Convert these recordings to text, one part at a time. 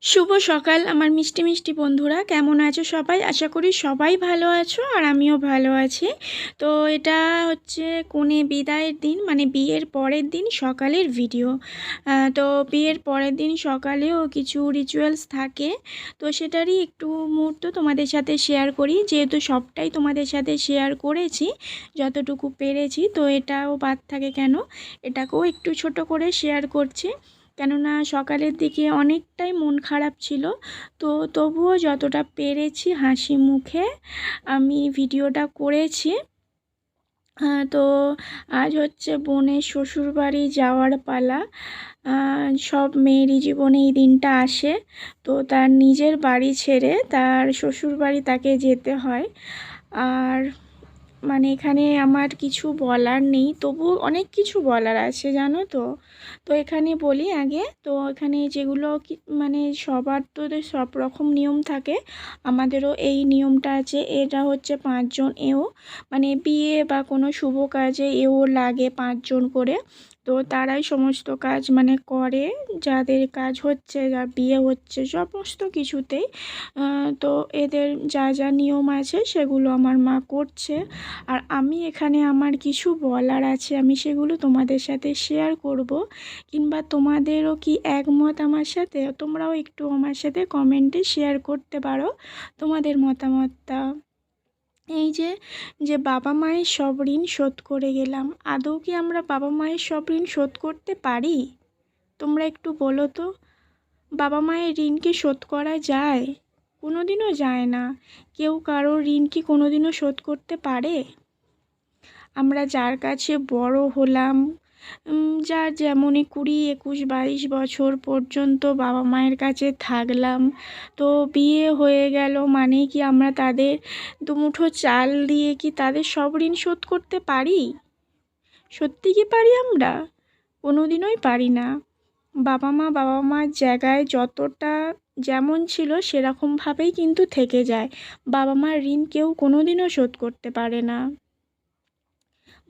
শুভ সকাল আমার মিষ্টি মিষ্টি বন্ধুরা, কেমন আছো সবাই? আশা করি সবাই ভালো আছো আর আমিও ভালো আছি। তো এটা হচ্ছে কনে বিদায়ের দিন, মানে বিয়ের পরের দিন সকালের ভিডিও। তো বিয়ের পরের দিন সকালেও কিছু রিচুয়ালস থাকে, তো সেটারই একটু মুহূর্ত তোমাদের সাথে শেয়ার করি। যেহেতু সবটাই তোমাদের সাথে শেয়ার করেছি যতটুকু পেরেছি, তো এটাও বাদ থাকে কেন, এটাকেও একটু ছোট করে শেয়ার করছি। কেননা সকালের দিকে অনেকটাই মন খারাপ ছিল, তো তবুও যতটা পেরেছি হাসি মুখে আমি ভিডিওটা করেছি। তো আজ হচ্ছে বোনের শ্বশুরবাড়ি যাওয়ার পালা। সব মেয়েরই জীবনে এই দিনটা আসে, তো তার নিজের বাড়ি ছেড়ে তার শ্বশুরবাড়ি তাকে যেতে হয়। আর মানে এখানে আমার কিছু বলার নেই, তবু অনেক কিছু বলার আছে জানো তো। তো এখানে বলি আগে, তো এখানে যেগুলো মানে সবার তো সব রকম নিয়ম থাকে, আমাদেরও এই নিয়মটা আছে। এটা হচ্ছে 5 জন এও, মানে বিয়ে বা কোনো শুভ কাজে এও লাগে 5 জন করে। তো তারাই সমস্ত কাজ মানে করে, যাদের কাজ হচ্ছে, যার বিয়ে হচ্ছে, সমস্ত কিছুতেই। তো এদের যা যা নিয়ম আছে সেগুলো আমার মা করছে। আর আমি এখানে আমার কিছু বলার আছে, আমি সেগুলো তোমাদের সাথে শেয়ার করব। কিংবা তোমাদেরও কি একমত আমার সাথে? তোমরাও একটু আমার সাথে কমেন্টে শেয়ার করতে পারো তোমাদের মতামতটা। এই যে যে বাবা মায়ের সব ঋণ শোধ করে গেলাম, আদৌ কি আমরা বাবা মায়ের সব ঋণ শোধ করতে পারি? তোমরা একটু বলো তো, বাবা মায়ের ঋণ কি শোধ করা যায়? কোনোদিনও যায় না। কেউ কারোর ঋণ কি কোনোদিনও শোধ করতে পারে? আমরা যার কাছে বড় হলাম, যার যেমনই 20, 21, 22 বছর পর্যন্ত বাবা মায়ের কাছে থাকলাম, তো বিয়ে হয়ে গেল মানেই কি আমরা তাদের দুমুঠো চাল দিয়ে কি তাদের সব ঋণ শোধ করতে পারি? সত্যি কি পারি আমরা? কোনোদিনই পারি না। বাবা মার জায়গায় যতটা যেমন ছিল সেরকমভাবেই কিন্তু থেকে যায়। বাবা মার ঋণ কেউ কোনোদিনও শোধ করতে পারে না।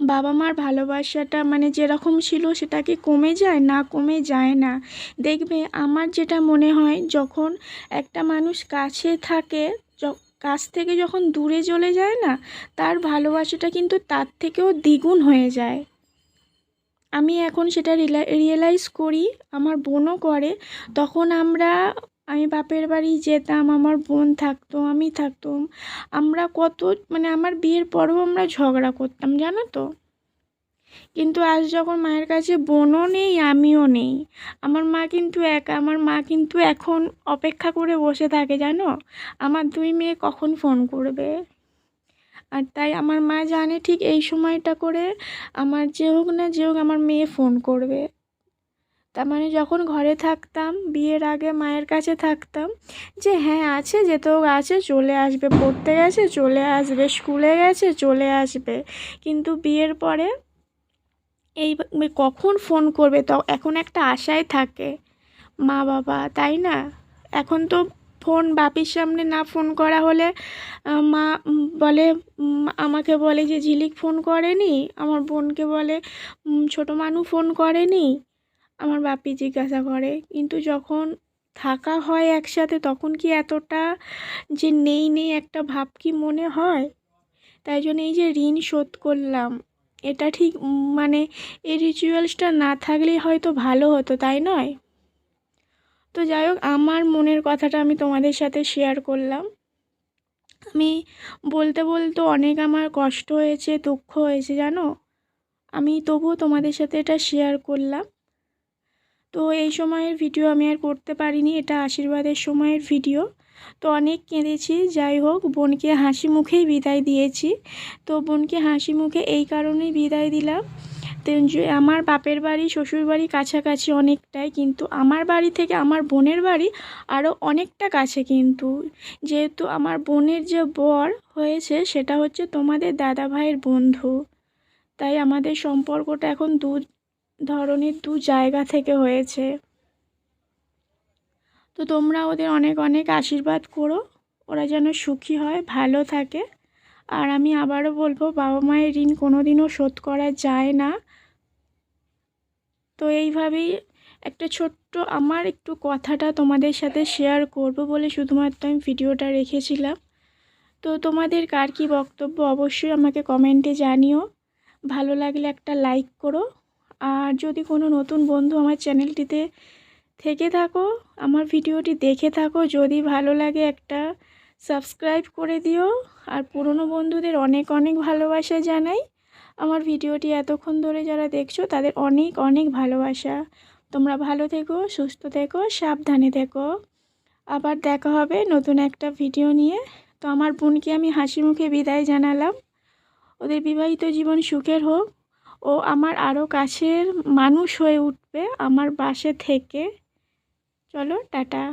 বাবা মার ভালোবাসাটা মানে যেরকম ছিল সেটা কি কমে যায়? না, কমে যায় না। দেখবে আমার যেটা মনে হয়, যখন একটা মানুষ কাছে থাকে, কাছ থেকে যখন দূরে চলে যায় না, তার ভালোবাসাটা কিন্তু তার থেকেও দ্বিগুণ হয়ে যায়। আমি এখন সেটা রিয়েলাইজ করি, আমার বোনও করে। তখন আমি বাপের বাড়ি যেতাম, আমার বোন থাকতো, আমি থাকতাম, আমরা কত মানে আমার বিয়ের পরেও আমরা ঝগড়া করতাম জানো তো। কিন্তু আজ যখন মায়ের কাছে বোনও নেই, আমিও নেই, আমার মা কিন্তু একা। আমার মা কিন্তু এখন অপেক্ষা করে বসে থাকে জানো, আমার 2 মেয়ে কখন ফোন করবে। আর তাই আমার মা জানে ঠিক এই সময়টা করে আমার যে হোক না যে হোক আমার মেয়ে ফোন করবে। তার মানে যখন ঘরে থাকতাম, বিয়ের আগে মায়ের কাছে থাকতাম, যে হ্যাঁ আছে, যেতেও আছে, চলে আসবে, পড়তে গেছে চলে আসবে, স্কুলে গেছে চলে আসবে। কিন্তু বিয়ের পরে এই কখন ফোন করবে, তো এখন একটা আশায় থাকে মা বাবা, তাই না? এখন তো ফোন বাপির সামনে না ফোন করা হলে মা বলে, আমাকে বলে যে ঝিলিক ফোন করেনি, আমার বোনকে বলে ছোটো মানু ফোন করেনি, আমার বাপি জিজ্ঞাসা করে। কিন্তু যখন থাকা হয় একসাথে তখন কি এতটা যে নেই নেই একটা ভাব কি মনে হয়? তাই জন্য এই যে ঋণ শোধ করলাম, এটা ঠিক মানে এই রিচুয়ালসটা না থাকলেই হয়তো ভালো হতো, তাই নয়? তো যাই হোক, আমার মনের কথাটা আমি তোমাদের সাথে শেয়ার করলাম। আমি বলতে বলতে অনেক আমার কষ্ট হয়েছে, দুঃখ হয়েছে জানো। আমি তবুও তোমাদের সাথে এটা শেয়ার করলাম। তো এই সময়ের ভিডিও আমি আর করতে পারিনি, এটা আশীর্বাদের সময়ের ভিডিও। তো অনেক কেঁদেছি, যাই হোক বোনকে হাসি মুখেই বিদায় দিয়েছি। তো বোনকে হাসি মুখে এই কারণেই বিদায় দিলাম, তো যে আমার বাপের বাড়ি শ্বশুর বাড়ি কাছাকাছি অনেকটাই, কিন্তু আমার বাড়ি থেকে আমার বোনের বাড়ি আরও অনেকটা কাছে। কিন্তু যেহেতু আমার বোনের যে বর হয়েছে সেটা হচ্ছে তোমাদের দাদা ভাইয়ের বন্ধু, তাই আমাদের সম্পর্কটা এখন দু ধরনের, দু জায়গা থেকে হয়েছে। তো তোমরা ওদের অনেক অনেক আশীর্বাদ করো, ওরা যেন সুখী হয়, ভালো থাকে। আর আমি আবারও বলবো, বাবা মায়ের ঋণ কোনোদিনও শোধ করা যায় না। তো এইভাবেই একটা ছোট্ট আমার একটু কথাটা তোমাদের সাথে শেয়ার করব বলে শুধুমাত্র আমি ভিডিওটা রেখেছিলাম। তো তোমাদের কার কী বক্তব্য অবশ্যই আমাকে কমেন্টে জানিও। ভালো লাগলে একটা লাইক করো, আর যদি কোনো নতুন বন্ধু আমার চ্যানেলটিতে থেকে থাকো, আমার ভিডিওটি দেখে থাকো, যদি ভালো লাগে একটা সাবস্ক্রাইব করে দিও। আর পুরনো বন্ধুদের অনেক অনেক ভালোবাসা জানাই। আমার ভিডিওটি এতক্ষণ ধরে যারা দেখছো তাদের অনেক অনেক ভালোবাসা। তোমরা ভালো থেকো, সুস্থ থেকো, সাবধানে থেকো। আবার দেখা হবে নতুন একটা ভিডিও নিয়ে। তো আমার বোনকে আমি হাসি মুখে বিদায় জানালাম। ওদের বিবাহিত জীবন সুখের হোক, ও আমার আরও কাছের মানুষ হয়ে উঠবে আমার পাশে থেকে। চলো টাটা।